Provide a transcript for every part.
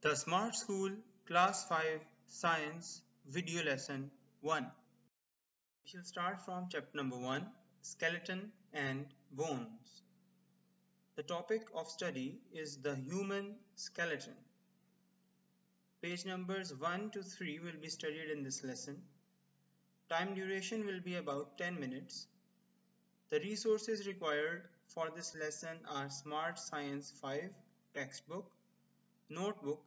The Smart School Class 5 Science Video Lesson 1. We shall start from chapter number 1, Skeleton and Bones. The topic of study is the human skeleton. Page numbers 1 to 3 will be studied in this lesson. Time duration will be about 10 minutes. The resources required for this lesson are Smart Science 5 textbook, notebook,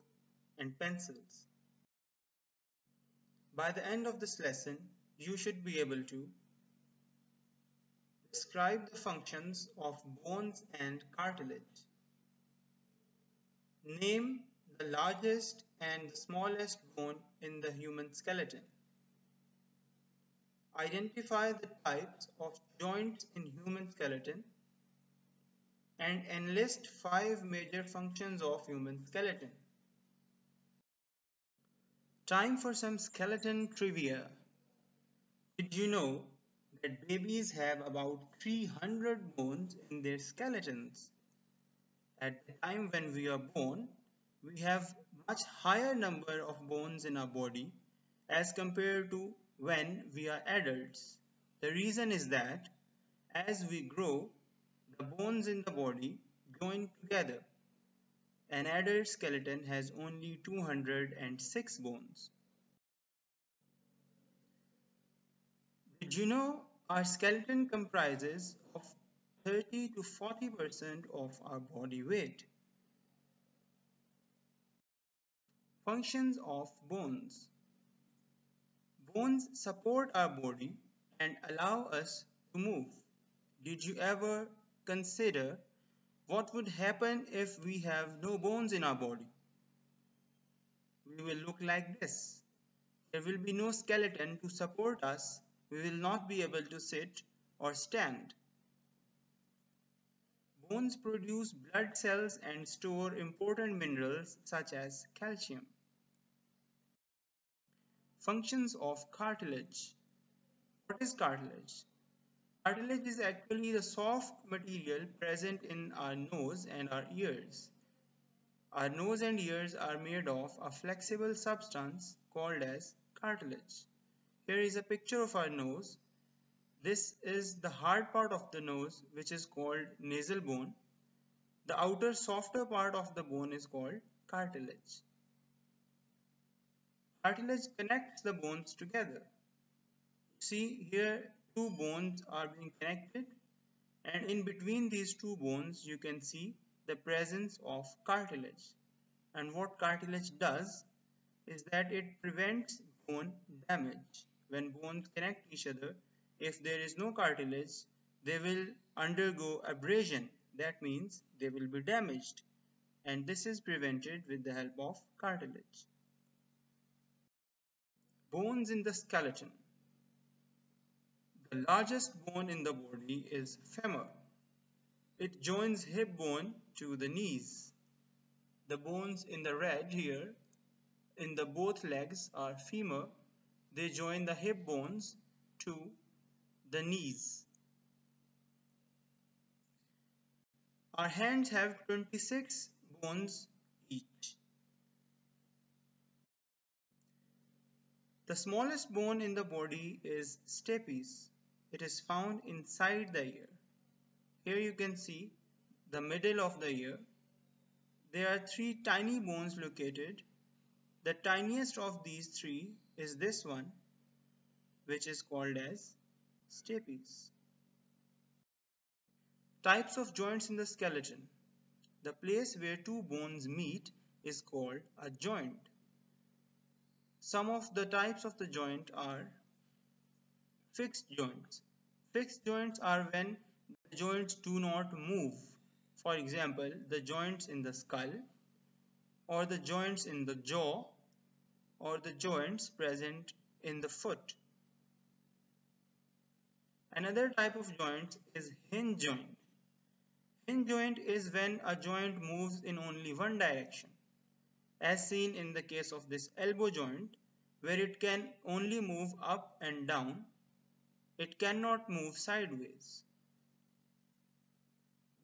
and pencils. By the end of this lesson, you should be able to describe the functions of bones and cartilage. Name the largest and the smallest bone in the human skeleton. Identify the types of joints in human skeleton and enlist 5 major functions of human skeleton. Time for some skeleton trivia. Did you know that babies have about 300 bones in their skeletons? At the time when we are born, we have much higher number of bones in our body as compared to when we are adults. The reason is that as we grow, the bones in the body join together. An adult skeleton has only 206 bones. Did you know our skeleton comprises of 30 to 40% of our body weight? Functions of bones. Bones support our body and allow us to move. Did you ever consider what would happen if we have no bones in our body? We will look like this. There will be no skeleton to support us. We will not be able to sit or stand. Bones produce blood cells and store important minerals such as calcium. Functions of cartilage. What is cartilage? Cartilage is actually the soft material present in our nose and our ears. Our nose and ears are made of a flexible substance called as cartilage. Here is a picture of our nose. This is the hard part of the nose, which is called nasal bone. The outer softer part of the bone is called cartilage. Cartilage connects the bones together. See here, two bones are being connected, and in between these two bones you can see the presence of cartilage. And what cartilage does is that it prevents bone damage. When bones connect each other, if there is no cartilage, they will undergo abrasion. That means they will be damaged, and this is prevented with the help of cartilage. Bones in the skeleton. The largest bone in the body is femur. It joins hip bone to the knees. The bones in the red here in the both legs are femur. They join the hip bones to the knees. Our hands have 26 bones each. The smallest bone in the body is stapes. It is found inside the ear. Here you can see the middle of the ear. There are 3 tiny bones located. The tiniest of these 3 is this one, which is called as stapes. Types of joints in the skeleton. The place where 2 bones meet is called a joint. Some of the types of the joint are fixed joints. Fixed joints are when the joints do not move. For example, the joints in the skull, or the joints in the jaw, or the joints present in the foot. Another type of joint is hinge joint. Hinge joint is when a joint moves in only one direction, as seen in the case of this elbow joint, where it can only move up and down. It cannot move sideways.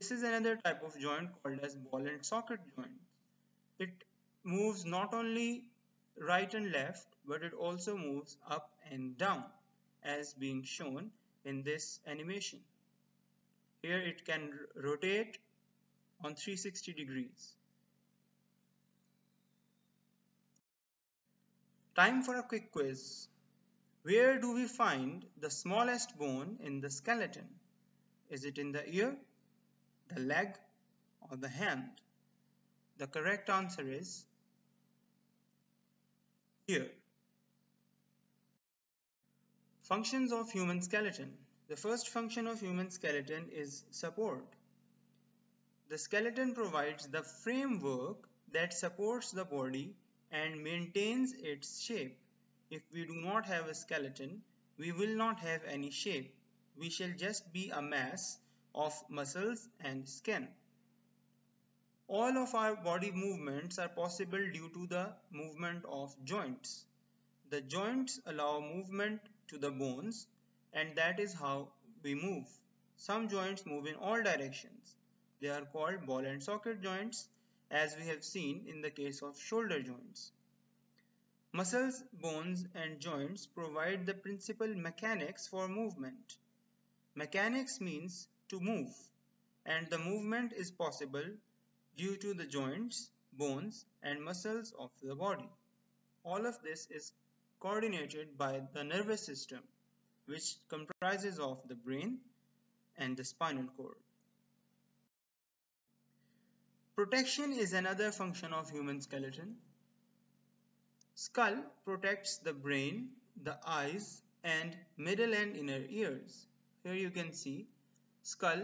This is another type of joint called as ball and socket joint. It moves not only right and left, but it also moves up and down, as being shown in this animation. Here it can rotate on 360 degrees. Time for a quick quiz. Where do we find the smallest bone in the skeleton? Is it in the ear, the leg, or the hand? The correct answer is ear. Functions of human skeleton. The first function of human skeleton is support. The skeleton provides the framework that supports the body and maintains its shape. If we do not have a skeleton, we will not have any shape. We shall just be a mass of muscles and skin. All of our body movements are possible due to the movement of joints. The joints allow movement to the bones, and that is how we move. Some joints move in all directions. They are called ball and socket joints, as we have seen in the case of shoulder joints. Muscles, bones, and joints provide the principal mechanics for movement. Mechanics means to move, and the movement is possible due to the joints, bones, and muscles of the body. All of this is coordinated by the nervous system, which comprises of the brain and the spinal cord. Protection is another function of human skeleton. Skull protects the brain, the eyes, and middle and inner ears. Here you can see skull,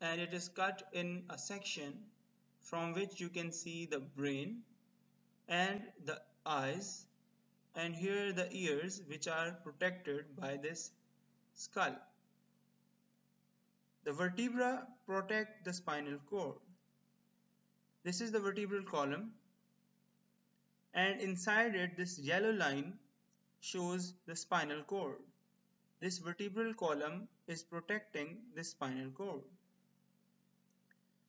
and it is cut in a section from which you can see the brain and the eyes, and here the ears, which are protected by this skull. The vertebra protect the spinal cord. This is the vertebral column, and inside it this yellow line shows the spinal cord. This vertebral column is protecting the spinal cord.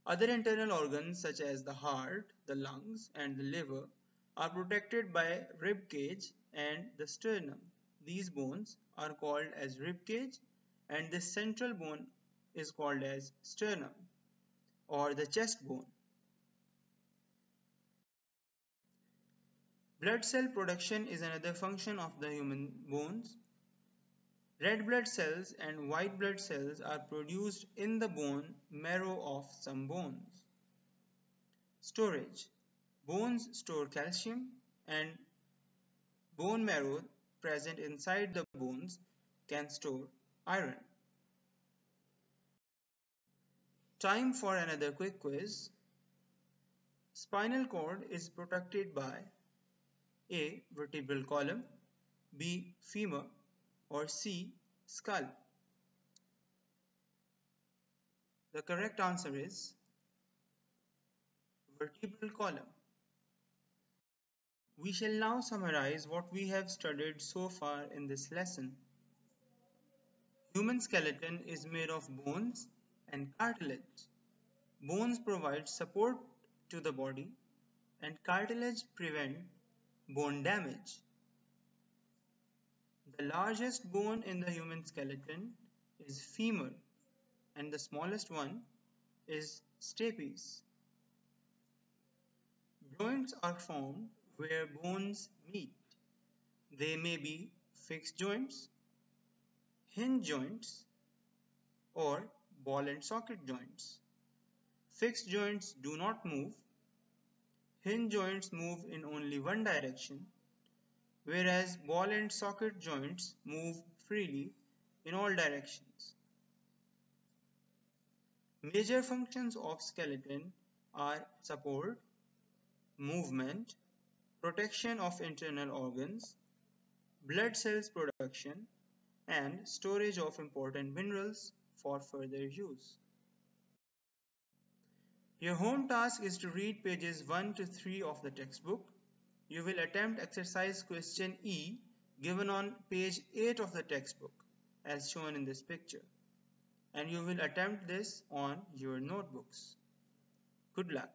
Other internal organs such as the heart, the lungs, and the liver are protected by rib cage and the sternum. These bones are called as rib cage, and this central bone is called as sternum or the chest bone. Blood cell production is another function of the human bones. Red blood cells and white blood cells are produced in the bone marrow of some bones. Storage. Bones store calcium, and bone marrow present inside the bones can store iron. Time for another quick quiz. Spinal cord is protected by A. Vertebral column, B. Femur, or C. Skull. The correct answer is vertebral column. We shall now summarize what we have studied so far in this lesson. Human skeleton is made of bones and cartilage. Bones provide support to the body, and cartilage prevent bone damage. The largest bone in the human skeleton is femur, and the smallest one is stapes. Joints are formed where bones meet. They may be fixed joints, hinge joints, or ball and socket joints. Fixed joints do not move. Hinge joints move in only one direction, whereas ball and socket joints move freely in all directions. Major functions of skeleton are support, movement, protection of internal organs, blood cells production, and storage of important minerals for further use. Your home task is to read pages 1 to 3 of the textbook. You will attempt exercise question E given on page 8 of the textbook as shown in this picture, and you will attempt this on your notebooks. Good luck.